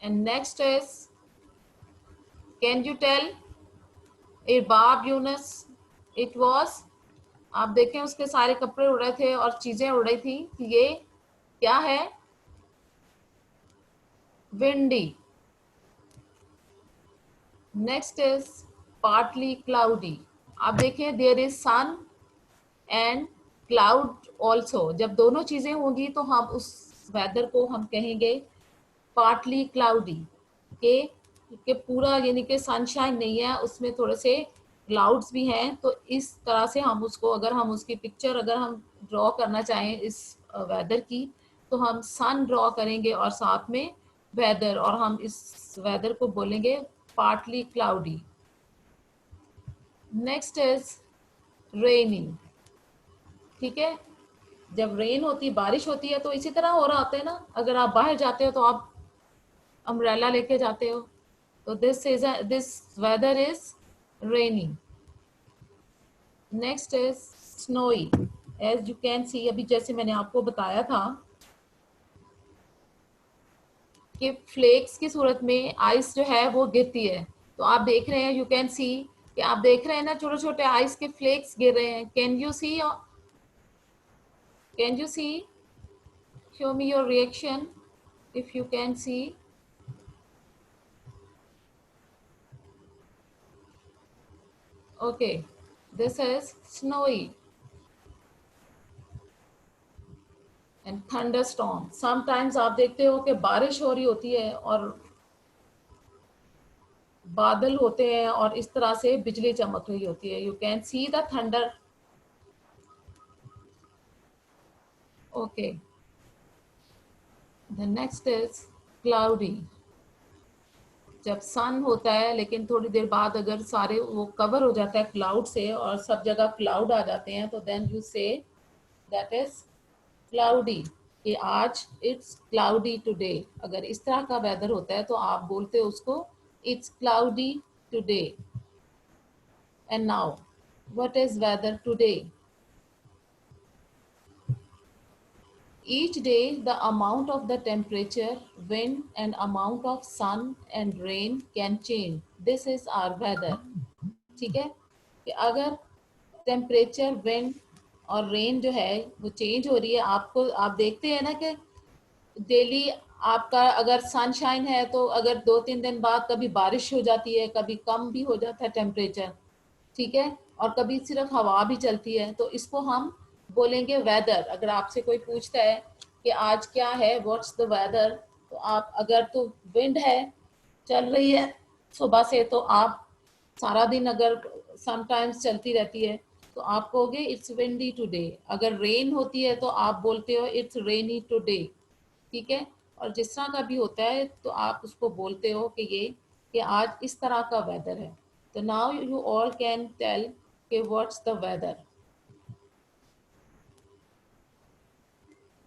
And next is, can you tell Irbab Younus, it was, आप देखें उसके सारे कपड़े उड़ रहे थे और चीजें उड़ रही थी, ये क्या है? Windy. Next is partly cloudy. आप देखें there is sun and cloud also. जब दोनों चीजें होंगी तो हम उस वेदर को हम कहेंगे पार्टली क्लाउडी, के पूरा यानी कि सनशाइन नहीं है, उसमें थोड़े से क्लाउड्स भी हैं। तो इस तरह से हम उसको, अगर हम उसकी पिक्चर अगर हम ड्रॉ करना चाहें इस वेदर की, तो हम सन ड्रॉ करेंगे और साथ में वेदर, और हम इस वेदर को बोलेंगे partly cloudy. Next is raining. ठीक है, जब रेन होती है, बारिश होती है, तो इसी तरह हो रहा होता है ना, अगर आप बाहर जाते हो तो आप अम्ब्रेला लेके जाते हो, तो this weather is rainy. Next is snowy. As you can see, अभी जैसे मैंने आपको बताया था कि फ्लेक्स की सूरत में आइस जो है वो गिरती है, तो आप देख रहे हैं, यू कैन सी कि आप देख रहे हैं ना, छोटे छोटे आइस के फ्लेक्स गिर रहे हैं। Can you see, show me your reaction if you can see. Okay, this is snowy and thunderstorm. Sometimes आप देखते हो कि बारिश हो रही होती है और बादल होते हैं और इस तरह से बिजली चमक रही होती है। You can see the thunder. Okay, the next is cloudy. जब सन होता है लेकिन थोड़ी देर बाद अगर सारे वो कवर हो जाता है क्लाउड से और सब जगह क्लाउड आ जाते हैं, तो then you say that is cloudy, कि आज इट्स क्लाउडी टुडे। अगर इस तरह का वेदर होता है तो आप बोलते हो उसको it's cloudy today. And now what is whether today? Each day, the amount of the temperature, wind, and amount of sun and rain can change. This is our weather. ठीक है, कि अगर टेम्परेचर, विंड और rain जो है वो change हो रही है, आपको आप देखते हैं ना कि डेली आपका अगर सनशाइन है तो अगर 2-3 दिन बाद कभी बारिश हो जाती है, कभी कम भी हो जाता है टेम्परेचर, ठीक है, और कभी सिर्फ हवा भी चलती है, तो इसको हम बोलेंगे वेदर। अगर आपसे कोई पूछता है कि आज क्या है, व्हाट्स द वेदर, तो आप अगर तो विंड है, चल रही है सुबह से, तो आप सारा दिन अगर समटाइम्स चलती रहती है तो आप कहोगे इट्स विंडी टुडे। अगर रेन होती है तो आप बोलते हो इट्स रेनी टुडे। ठीक है, और जिस तरह का भी होता है तो आप उसको बोलते हो कि ये कि आज इस तरह का वेदर है। तो now you all can tell कि what's the weather.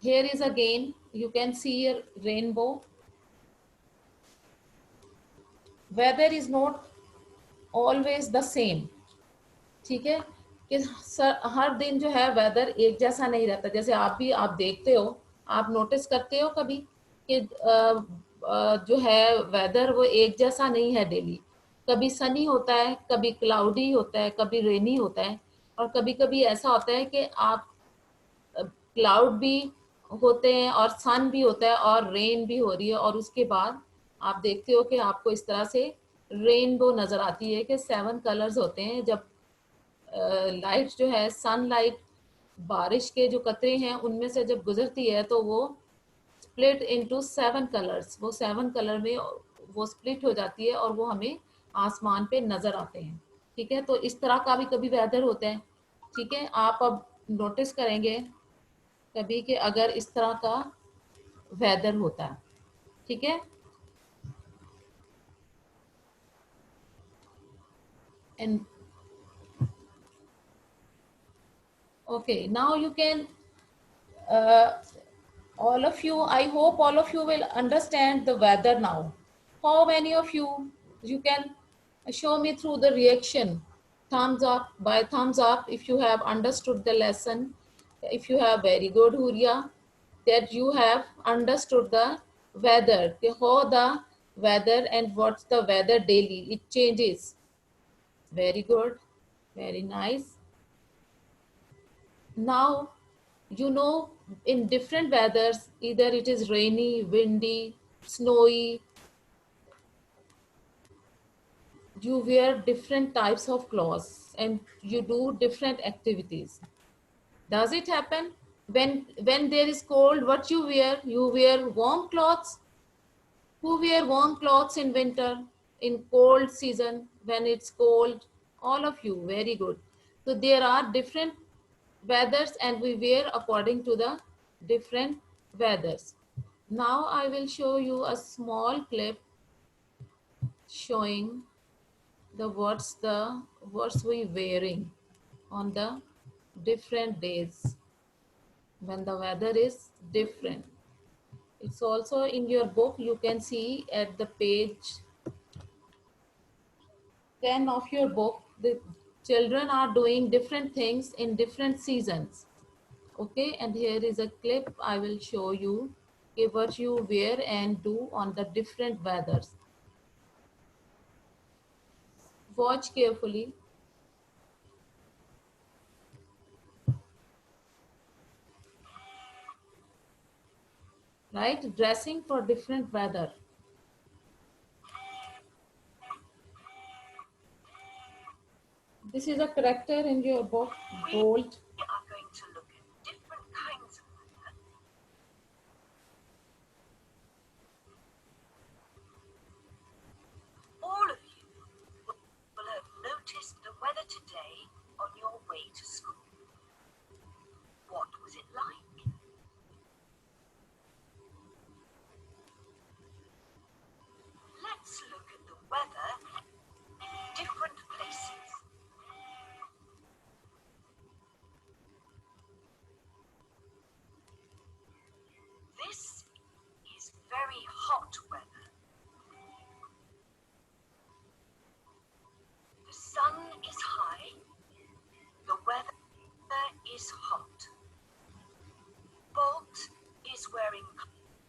Here is again, you can see a rainbow. Weather is not always the same. ठीक है, कि हर दिन जो है वेदर एक जैसा नहीं रहता। जैसे आप भी आप देखते हो, आप नोटिस करते हो कभी कि जो है वेदर वो एक जैसा नहीं है डेली। कभी सनी होता है, कभी क्लाउडी होता है, कभी रेनी होता है, और कभी कभी ऐसा होता है कि आप क्लाउड भी होते हैं और सन भी होता है और रेन भी हो रही है, और उसके बाद आप देखते हो कि आपको इस तरह से रेनबो नजर आती है कि 7 कलर्स होते हैं। जब लाइट जो है, सनलाइट, बारिश के जो कतरे हैं उनमें से जब गुजरती है तो वो स्प्लिट इनटू 7 कलर्स, वो 7 कलर में वो स्प्लिट हो जाती है और वो हमें आसमान पे नजर आते हैं। ठीक है, तो इस तरह का भी कभी वेदर होता है। ठीक है, आप अब नोटिस करेंगे कभी कि अगर इस तरह का वेदर होता है। ठीक है, and okay, now you can uh, all of you, I hope all of you will understand the weather now. How many of you can show me through the reaction? Thumbs up, by thumbs up if you have understood the lesson. If you have, very good, Huria, that you have understood the weather, how the weather and what's the weather daily. It changes. Very good. Very nice. Now, you know, in different weathers, either it is rainy, windy, snowy, you wear different types of clothes and you do different activities. Does it happen? When there is cold, what you wear? You wear warm clothes. Who wear warm clothes in winter, in cold season, when it's cold? All of you, very good. So there are different weathers and we wear according to the different weathers. Now I will show you a small clip showing the what's we wearing on the different days when the weather is different. It's also in your book. You can see at the page 10 of your book, the children are doing different things in different seasons. Okay, and here is a clip I will show you what you wear and do on the different weathers. Watch carefully. Right, dressing for different weather. This is a character in your book, Bolt. We are going to look at different kinds of weather. All of you will have noticed the weather today on your way to school. What was it like? Let's look at the weather in different places. This is very hot weather. The sun is high. The weather is hot. Bolt is wearing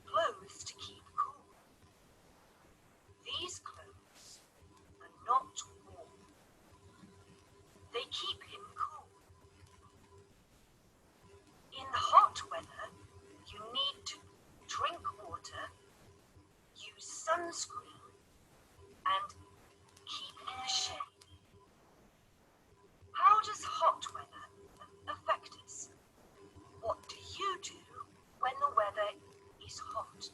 clothes to keep cool. These clothes are not warm. They keep him cool. In hot weather, you need to drink water, use sunscreen, and keep in the shade. How does hot weather affect us? What do you do when the weather is hot?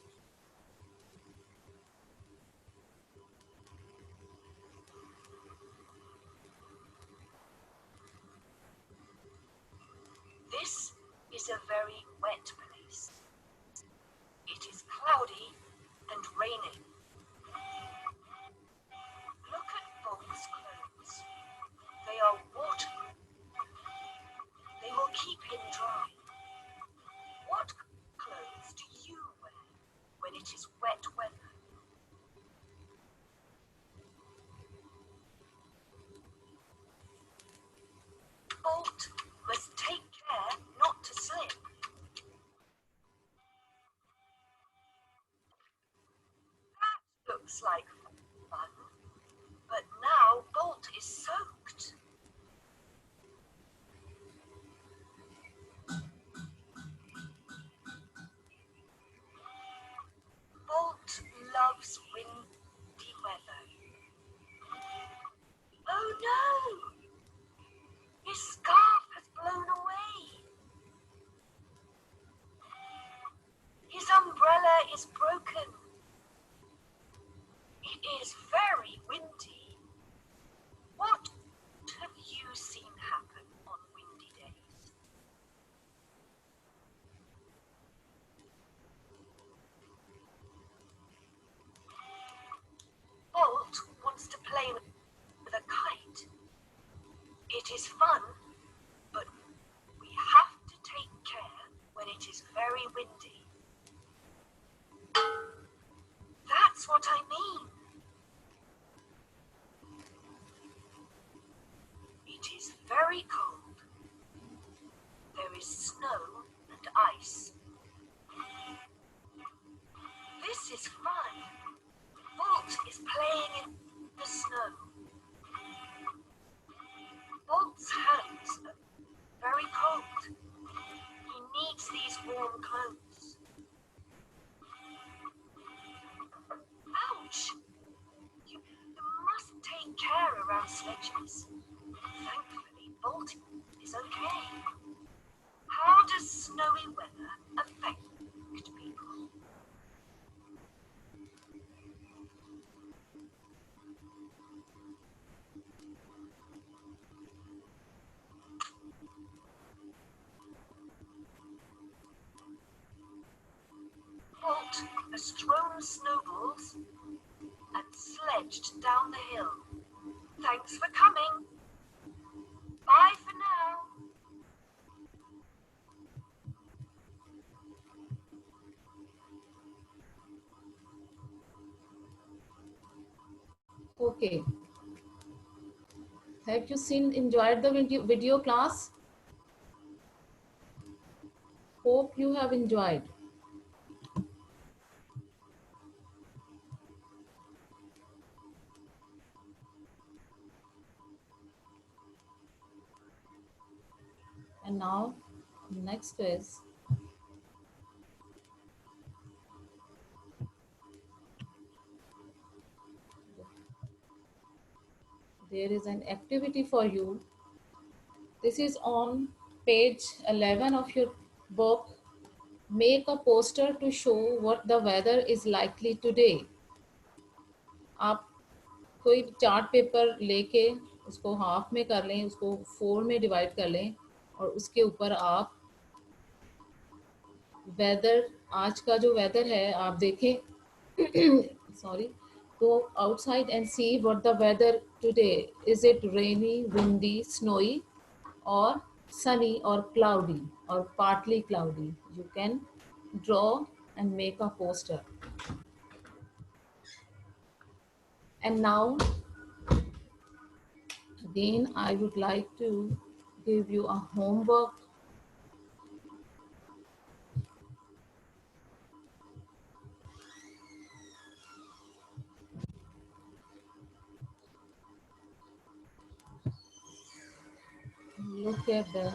This is a very wet place. It is cloudy and raining. Look at Bolt's clothes. They are waterproof. They will keep him dry. What clothes do you wear when it is wet weather? Bolt must take care not to slip. That looks like fun, but now Bolt is soaked. Bolt loves windy weather. Oh no! His scarf has blown away. His umbrella is broken. It is very windy. What have you seen happen on windy days? Bolt wants to play with a kite. It is fun, but we have to take care when it is very windy. That's what I mean. It is very cold. There is snow and ice. This is fun. Yes. Thankfully, Baltimore is okay. How does snowy weather affect people? Walt has thrown snowballs and sledged down the hill. Thanks for coming. Bye for now. Okay. Have you enjoyed the video class? Hope you have enjoyed. And now, next is, there is an activity for you. This is on page 11 of your book. Make a poster to show what the weather is likely today. आप कोई chart paper लेके उसको half में कर लें, उसको 4 में divide कर लें और उसके ऊपर आप वेदर, आज का जो वेदर है आप देखें sorry, go outside and see what the weather today is. It rainy, windy, snowy, or sunny, or cloudy, or partly cloudy? You can draw and make a poster. And now again I would like to give you a homework. Look at the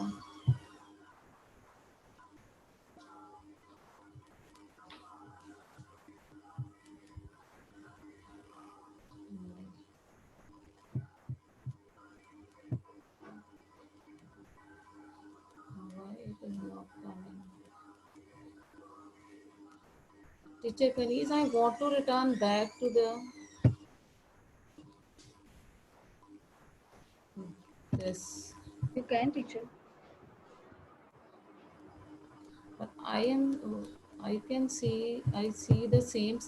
why it is not coming. Teacher Kanis, I want to return back to the this, You can, teacher. but I can see, I see the same.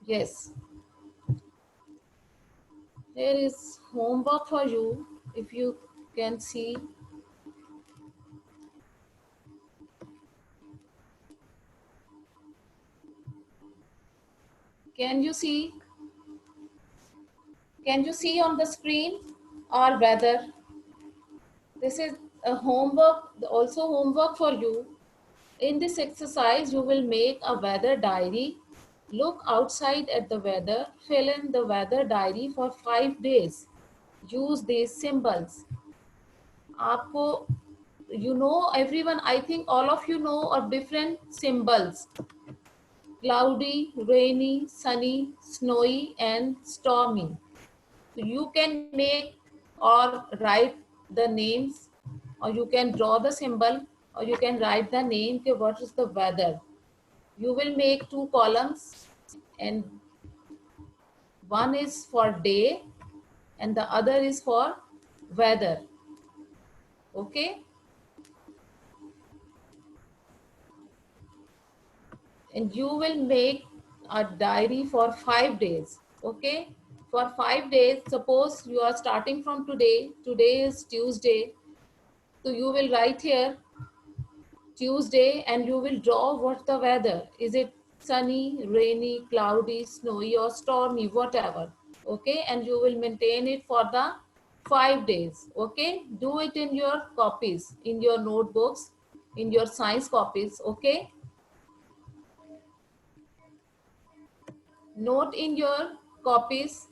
Yes, here is homework for you. If you can see, can you see? Can you see on the screen our weather? This is a homework, also homework for you. In this exercise, you will make a weather diary. Look outside at the weather. Fill in the weather diary for 5 days. Use these symbols. आपको, you know, everyone, I think all of you know of different symbols. Cloudy, rainy, sunny, snowy, and stormy. So you can make or write the names, or you can draw the symbol, or you can write the name, okay, what is the weather. You will make 2 columns, and one is for day and the other is for weather. Okay, and you will make a diary for 5 days. Okay, for 5 days, suppose you are starting from today. Today is Tuesday, so you will write here Tuesday and you will draw what the weather is. It sunny, rainy, cloudy, snowy, or stormy, whatever. Okay, and you will maintain it for the 5 days. Okay, do it in your copies, in your notebooks, in your science copies. Okay, note in your copies.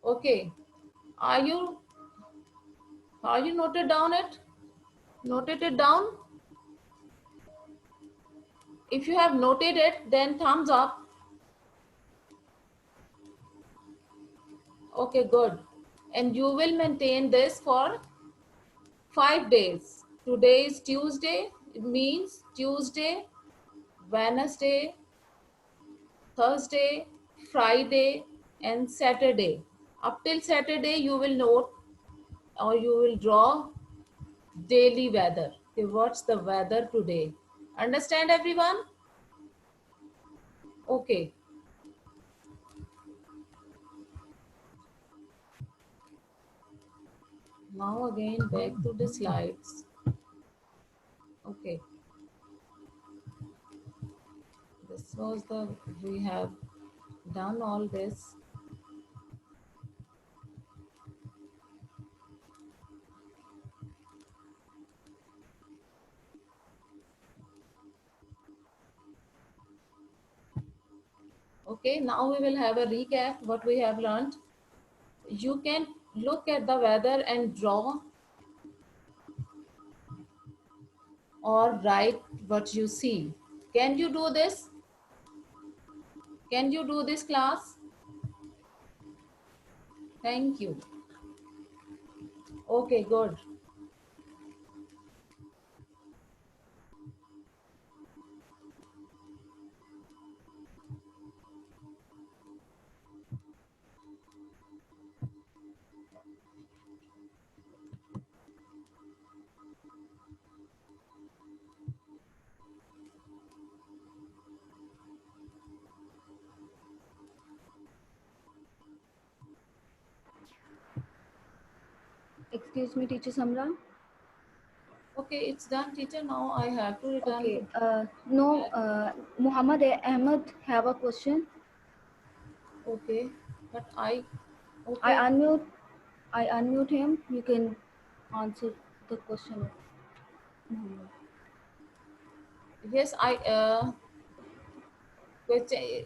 Okay. Are you noted down it? Noted it down? If you have noted it, then thumbs up. Okay, good. And you will maintain this for 5 days. Today is Tuesday. It means Tuesday, Wednesday, Thursday, Friday, and Saturday. Up till Saturday, you will note or you will draw daily weather. Okay, what's the weather today? Understand everyone? Okay. Now again back to the slides. Okay. This was the, we have done all this. Okay, now we will have a recap what we have learned. You can look at the weather and draw or write what you see. Can you do this? Can you do this, class? Thank you. Okay, good. Excuse me, Teacher Samra. Okay, it's done, teacher. Now I have to return Okay. to. No, Muhammad Ahmed have a question. Okay, but I. I Okay. unmute. I unmute him. You can answer the question of Muhammad. Yes, I. Question.